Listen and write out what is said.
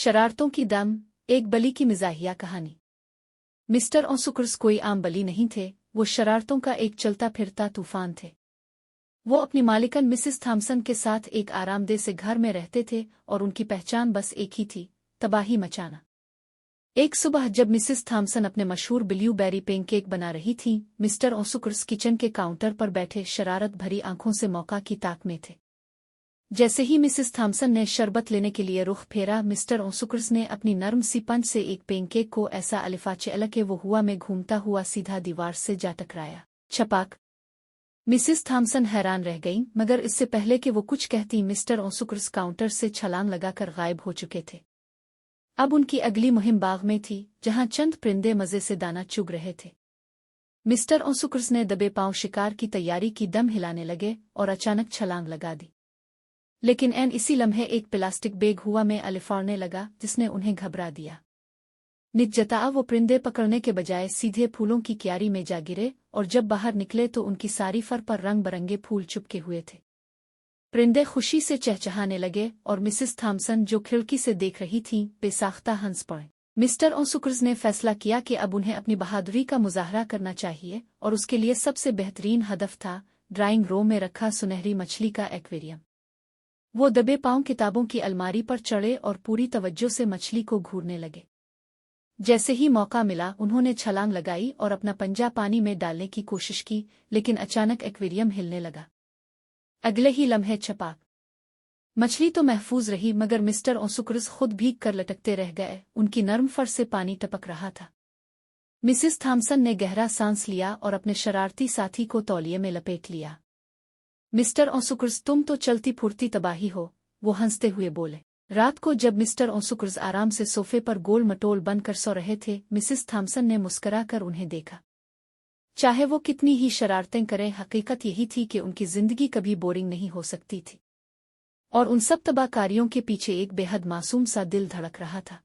शरारतों की दम, एक बली की मिजाहिया कहानी। मिस्टर ऑसुकर्स कोई आम बली नहीं थे, वो शरारतों का एक चलता फिरता तूफान थे। वो अपनी मालिकन मिसिस थॉम्सन के साथ एक आरामदेह से घर में रहते थे और उनकी पहचान बस एक ही थी, तबाही मचाना। एक सुबह जब मिसिस थॉम्सन अपने मशहूर ब्लूबेरी पेनकेक बना रही थीं, मिस्टर ऑसुकर्स किचन के काउंटर पर बैठे शरारत भरी आंखों से मौका की ताक में थे। जैसे ही मिसिस थॉम्सन ने शरबत लेने के लिए रुख फेरा, मिस्टर ऑसुकर्स ने अपनी नर्म सी पंच से एक पेनकेक को ऐसा अलिफाचे के वो हुआ में घूमता हुआ सीधा दीवार से जा टकराया। छपाक। मिसिस थॉम्सन हैरान रह गईं, मगर इससे पहले कि वो कुछ कहती मिस्टर ऑसुकर्स काउंटर से छलांग लगाकर गायब हो चुके थे। अब उनकी अगली मुहिम बाग में थी, जहां चंद परिंदे मजे से दाना चुग रहे थे। मिस्टर ऑसुकर्स ने दबे पांव शिकार की तैयारी की, दम हिलाने लगे और अचानक छलांग लगा दी। लेकिन इसी लम्हे एक प्लास्टिक बैग हुआ में अलिफाड़ने लगा, जिसने उन्हें घबरा दिया। निजता वो परिंदे पकड़ने के बजाय सीधे फूलों की क्यारी में जा गिरे और जब बाहर निकले तो उनकी सारी फर पर रंग बरंगे फूल चुपके हुए थे। परिंदे खुशी से चहचहाने लगे और मिसिस थॉम्सन जो खिड़की से देख रही थीं, बेसाख्ता हंस पड़े। मिस्टर ऑसुकर्स ने फैसला किया कि अब उन्हें अपनी बहादुरी का मुजाहरा करना चाहिए और उसके लिए सबसे बेहतरीन हदफ था ड्राइंग रूम में रखा सुनहरी मछली का एक्वेरियम। वो दबे पांव किताबों की अलमारी पर चढ़े और पूरी तवज्जो से मछली को घूरने लगे। जैसे ही मौका मिला, उन्होंने छलांग लगाई और अपना पंजा पानी में डालने की कोशिश की, लेकिन अचानक एक्वेरियम हिलने लगा। अगले ही लम्हे छपाक। मछली तो महफूज रही, मगर मिस्टर ऑसुकर्स खुद भीग कर लटकते रह गए, उनकी नर्म फर से पानी टपक रहा था। मिसिस थॉम्सन ने गहरा सांस लिया और अपने शरारती साथी को तौलिए में लपेट लिया। मिस्टर ऑसुकर्स, तुम तो चलती फुर्ती तबाही हो, वो हंसते हुए बोले। रात को जब मिस्टर ऑसुकर्स आराम से सोफे पर गोल मटोल बनकर सो रहे थे, मिसिस थॉम्सन ने मुस्कुराकर उन्हें देखा। चाहे वो कितनी ही शरारतें करें, हकीकत यही थी कि उनकी जिंदगी कभी बोरिंग नहीं हो सकती थी। और उन सब तबाहकारियों के पीछे एक बेहद मासूम सा दिल धड़क रहा था।